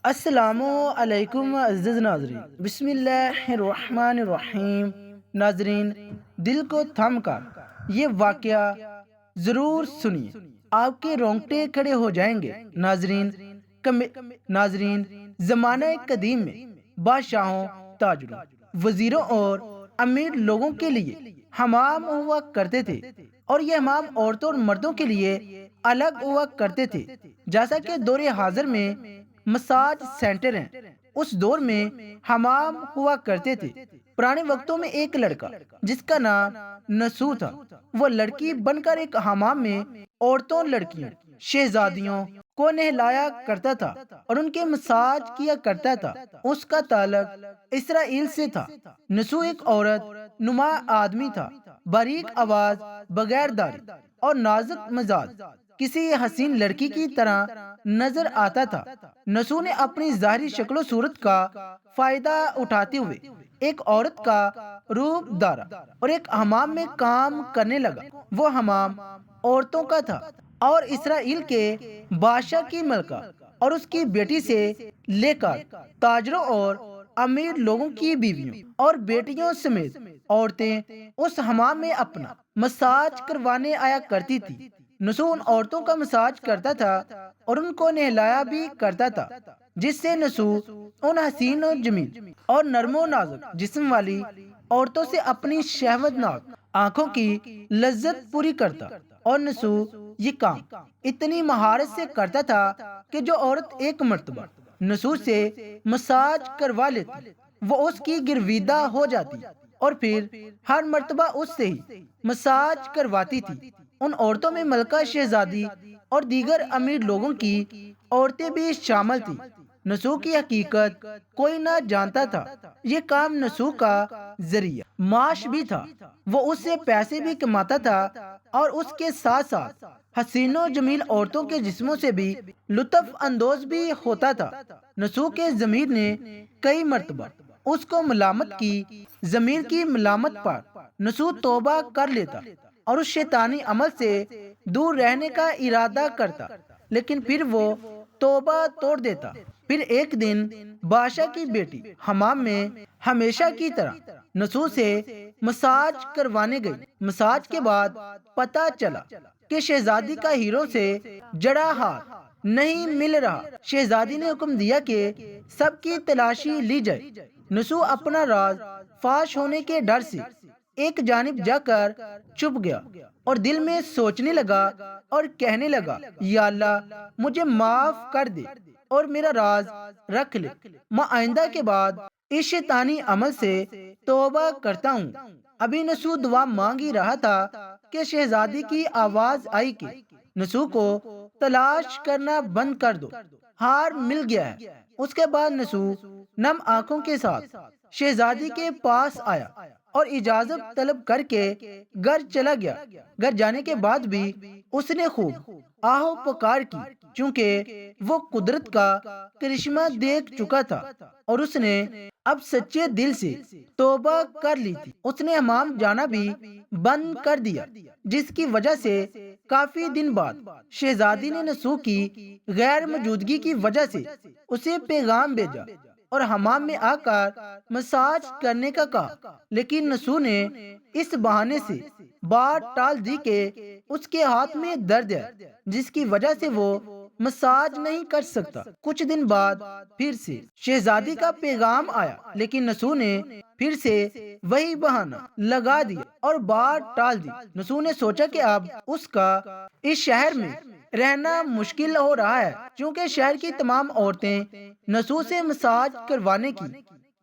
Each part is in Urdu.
السلام علیکم عزیز ناظرین، بسم اللہ الرحمن الرحیم۔ ناظرین، دل کو تھم کر یہ واقعہ ضرور سنیے، آپ کے رونگٹے کھڑے ہو جائیں گے۔ ناظرین، زمانہ قدیم میں بادشاہوں، تاجروں، وزیروں اور امیر لوگوں کے لیے حمام ہوا کرتے تھے، اور یہ حمام عورتوں اور مردوں کے لیے الگ ہوا کرتے تھے۔ جیسا کہ دور حاضر میں مساج سینٹر ہیں، اس دور میں حمام ہوا کرتے تھے۔ پرانے وقتوں میں ایک لڑکا جس کا نام نسو تھا، وہ لڑکی بن کر ایک حمام میں عورتوں، لڑکیوں، شہزادیوں کو نہلایا کرتا تھا اور ان کے مساج کیا کرتا تھا۔ اس کا تعلق اسرائیل سے تھا۔ نسو ایک عورت نما آدمی تھا، باریک آواز، بغیر داڑھی اور نازک مزاج، کسی حسین لڑکی کی طرح نظر آتا تھا۔ نسو نے اپنی ظاہری شکل و صورت کا فائدہ اٹھاتے ہوئے ایک عورت کا روپ دھارا اور ایک حمام میں کام کرنے لگا۔ وہ حمام عورتوں کا تھا اور اسرائیل کے بادشاہ کی ملکہ اور اس کی بیٹی سے لے کر تاجروں اور امیر لوگوں کی بیویوں اور بیٹیوں سمیت عورتیں اس حمام میں اپنا مساج کروانے آیا کرتی تھی۔ نسو ان عورتوں کا مساج کرتا تھا اور ان کو نہلایا بھی کرتا تھا، جس سے نسو ان حسین و جمیل اور نرم و نازک جسم والی عورتوں سے اپنی شہوت ناک آنکھوں کی لذت پوری کرتا۔ اور نسو یہ کام اتنی مہارت سے کرتا تھا کہ جو عورت ایک مرتبہ نسو سے مساج کروا لیتی، وہ اس کی گرویدہ ہو جاتی اور پھر ہر مرتبہ اس سے ہی مساج کرواتی تھی۔ ان عورتوں میں ملکہ، شہزادی اور دیگر امیر لوگوں کی عورتیں بھی شامل تھیں۔ نسو کی حقیقت کوئی نہ جانتا تھا۔ یہ کام نسو کا ذریعہ معاش بھی تھا۔ وہ اس سے پیسے بھی کماتا تھا اور اس کے ساتھ ساتھ حسین و جمیل عورتوں کے جسموں سے بھی لطف اندوز بھی ہوتا تھا۔ نسو کے ضمیر نے کئی مرتبہ اس کو ملامت کی۔ ضمیر کی ملامت پر نسو توبہ کر لیتا اور اس شیطانی عمل سے دور رہنے کا ارادہ کرتا، لیکن پھر وہ توبہ توڑ دیتا۔ پھر ایک دن بادشاہ کی بیٹی حمام میں ہمیشہ کی طرح نسو سے مساج کروانے گئی۔ مساج کے بعد پتہ چلا کہ شہزادی کا ہیروں سے جڑا ہاتھ نہیں مل رہا۔ شہزادی نے حکم دیا کہ سب کی تلاشی لی جائے۔ نسو اپنا راز فاش ہونے کے ڈر سے ایک جانب جا کر چھپ گیا اور دل میں سوچنے لگا اور کہنے لگا، یا اللہ، مجھے معاف کر دے اور میرا راز رکھ لے۔ میں آئندہ کے بعد اس شیطانی عمل سے توبہ کرتا ہوں۔ ابھی نسو دعا مانگ ہی رہا تھا کہ شہزادی کی آواز آئی کہ نسو کو تلاش کرنا بند کر دو، ہار مل گیا ہے۔ اس کے بعد نسو نم آنکھوں کے ساتھ شہزادی کے پاس آیا اور اجازت طلب کر کے گھر چلا گیا۔ گھر جانے کے بعد بھی اس نے خوب آہو پکار کی، چونکہ وہ قدرت کا کرشمہ دیکھ چکا تھا اور اس نے اب سچے دل سے توبہ کر لی تھی۔ اس نے حمام جانا بھی بند کر دیا، جس کی وجہ سے کافی دن بعد شہزادی نے نسو کی غیر موجودگی کی وجہ سے اسے پیغام بھیجا اور حمام میں آ کر مساج کرنے کا کہا، لیکن نسو نے اس بہانے سے بات ٹال دی کہ اس کے ہاتھ میں درد ہے، جس کی وجہ سے وہ مساج نہیں کر سکتا۔ کچھ دن بعد پھر سے شہزادی کا پیغام آیا، لیکن نسو نے پھر سے وہی بہانہ لگا دیا اور بات ٹال دی۔ نسو نے سوچا کہ اب اس کا اس شہر میں رہنا مشکل ہو رہا ہے، چونکہ شہر کی تمام عورتیں نسو سے مساج کروانے کی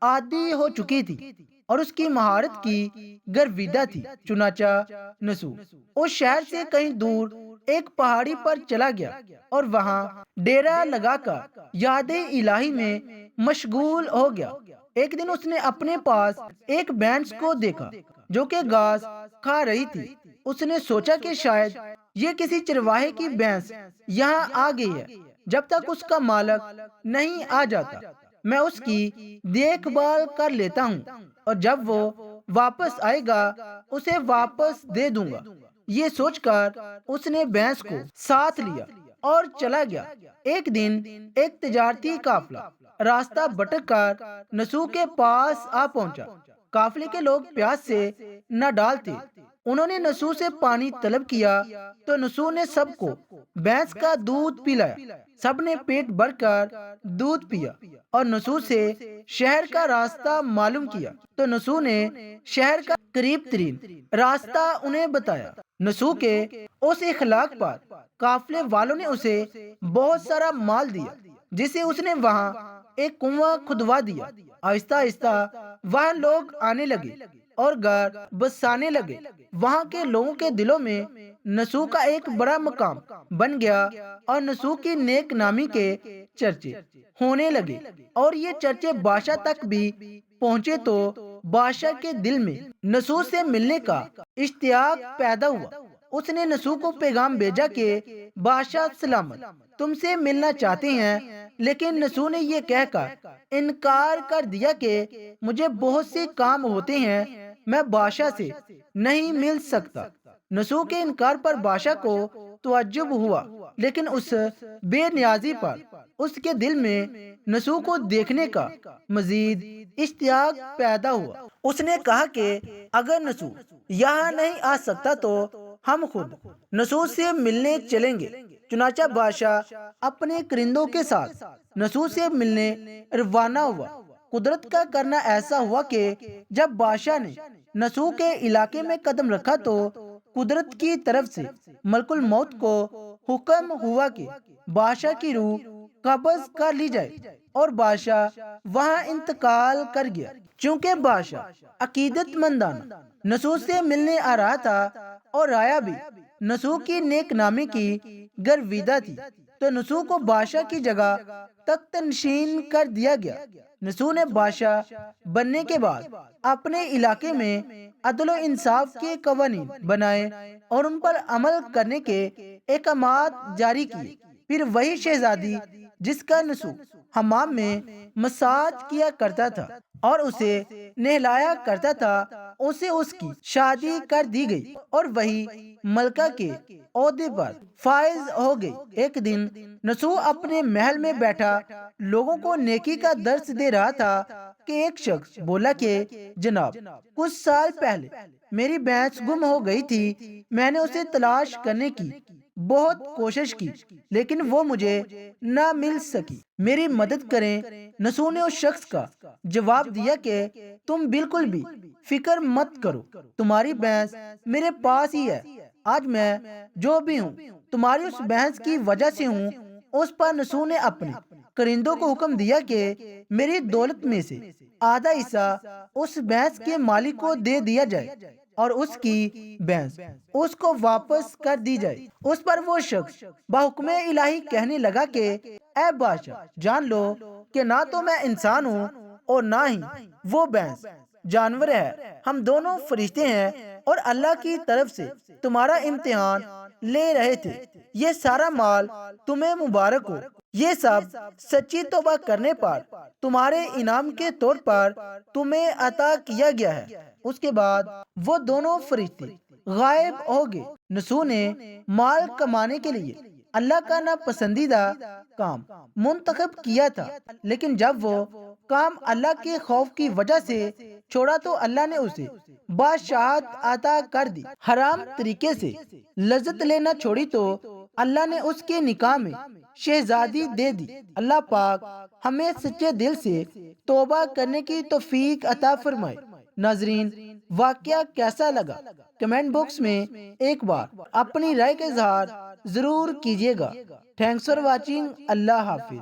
عادی ہو چکی تھی اور اس کی مہارت کی گرویدہ تھی۔ چنانچہ نسو اس شہر سے کہیں دور ایک پہاڑی پر چلا گیا اور وہاں ڈیرا لگا کر یاد الہی میں مشغول ہو گیا۔ ایک دن اس نے اپنے پاس ایک بھینس کو دیکھا جو کہ گھاس کھا رہی تھی۔ اس نے سوچا کہ شاید یہ کسی چرواہے کی بھینس یہاں آ گئی ہے۔ جب تک اس کا مالک نہیں آ جاتا میں اس کی دیکھ بھال کر لیتا ہوں اور جب وہ واپس آئے گا اسے واپس دے دوں گا۔ یہ سوچ کر اس نے بھینس کو ساتھ لیا اور چلا گیا۔ ایک دن ایک تجارتی قافلہ راستہ بھٹک کر نسو کے پاس آ پہنچا۔ قافلے کے لوگ پیاس سے نہ ڈال تھے۔ انہوں نے نسو سے پانی طلب کیا تو نسو نے سب کو بھینس کا دودھ پلایا۔ سب نے پیٹ بھر کر دودھ پیا اور نسو سے شہر کا راستہ معلوم کیا تو نسو نے شہر کا قریب ترین راستہ انہیں بتایا۔ نسو کے اس اخلاق پر قافلے والوں نے اسے بہت سارا مال دیا، جسے اس نے وہاں ایک کنواں کھدوا دیا۔ آہستہ آہستہ وہاں لوگ آنے لگے اور گھر بسانے لگے۔ وہاں کے لوگوں کے دلوں میں نسو کا ایک بڑا مقام بن گیا اور نسو کی نیک نامی کے چرچے ہونے لگے، اور یہ چرچے بادشاہ تک بھی پہنچے تو بادشاہ کے دل میں نسو سے ملنے کا اشتیاق پیدا ہوا۔ اس نے نسو کو پیغام بھیجا کہ بادشاہ سلامت تم سے ملنا چاہتے ہیں، لیکن نسو نے یہ کہہ کر انکار کر دیا کہ مجھے بہت سے کام ہوتے ہیں، میں بادشاہ سے نہیں مل سکتا۔ نسو کے انکار پر بادشاہ کو تعجب ہوا، لیکن اس بے نیازی پر اس کے دل میں نسو کو دیکھنے کا مزید اشتیاق پیدا ہوا۔ اس نے کہا کہ اگر نسو یہاں نہیں آ سکتا تو ہم خود نسو سے ملنے چلیں گے۔ چنانچہ بادشاہ اپنے کرندوں کے ساتھ نسو سے ملنے روانہ ہوا۔ قدرت کا کرنا ایسا ہوا کہ جب بادشاہ نے نسو کے علاقے میں قدم رکھا تو قدرت کی طرف سے ملک الموت کو حکم ہوا کہ بادشاہ کی روح قبض کر لی جائے، اور بادشاہ وہاں انتقال کر گیا۔ چونکہ بادشاہ عقیدت مندانہ نسو سے ملنے آ رہا تھا اور رایا بھی نسو کی نیک نامی کی گرویدہ تھی، تو نسو کو بادشاہ کی جگہ تخت نشین کر دیا گیا۔ نسو نے بادشاہ بننے کے بعد اپنے علاقے میں عدل و انصاف کے قوانین بنائے اور ان پر عمل کرنے کے احکامات جاری کیے۔ پھر وہی شہزادی جس کا نسو حمام میں مساج کیا کرتا تھا اور اسے نہلایا کرتا تھا، اسے اس کی شادی کر دی گئی اور وہی ملکہ کے عہدے پر فائز ہو گئی۔ ایک دن نسو اپنے محل میں بیٹھا لوگوں کو نیکی کا درس دے رہا تھا کہ ایک شخص بولا کہ جناب، کچھ سال پہلے میری بھینس گم ہو گئی تھی، میں نے اسے تلاش کرنے کی بہت کوشش کی، لیکن وہ مجھے نہ مل سکی، میری مدد کریں۔ نسو نے اس شخص کا جواب دیا کہ تم بالکل بھی فکر مت کرو، تمہاری بھینس میرے پاس ہی ہے۔ آج میں جو بھی ہوں تمہاری اس بھینس کی وجہ سے ہوں۔ اس پر نسو نے اپنے کرندوں کو حکم دیا کہ میری دولت میں سے آدھا حصہ اس بھینس کے مالک کو دے دیا جائے اور اس کی بھینس اس کو واپس کر دی جائے۔ اس پر وہ شخص بحکم الہی کہنے لگا کہ اے بادشاہ، جان لو کہ نہ تو میں انسان ہوں اور نہ ہی وہ بھینس جانور ہے، ہم دونوں فرشتے ہیں اور اللہ کی طرف سے تمہارا امتحان لے رہے تھے۔ یہ سارا مال تمہیں مبارک ہو، یہ سب سچی توبہ کرنے پر تمہارے انعام کے طور پر تمہیں عطا کیا گیا ہے۔ اس کے بعد وہ دونوں فرشتے غائب ہو گئے۔ نسو نے مال کمانے کے لیے اللہ کا ناپسندیدہ کام منتخب کیا تھا، لیکن جب وہ کام اللہ کے خوف کی وجہ سے چھوڑا تو اللہ نے اسے بادشاہت عطا کر دی۔ حرام طریقے سے لذت لینا چھوڑی تو اللہ نے اس کے نکاح میں شہزادی دے دی۔ اللہ پاک ہمیں سچے دل سے توبہ کرنے کی توفیق عطا فرمائے۔ ناظرین، واقعہ کیسا لگا کمنٹ باکس میں ایک بار اپنی رائے کا اظہار ضرور کیجیے گا۔ Thanks for watching. اللہ حافظ۔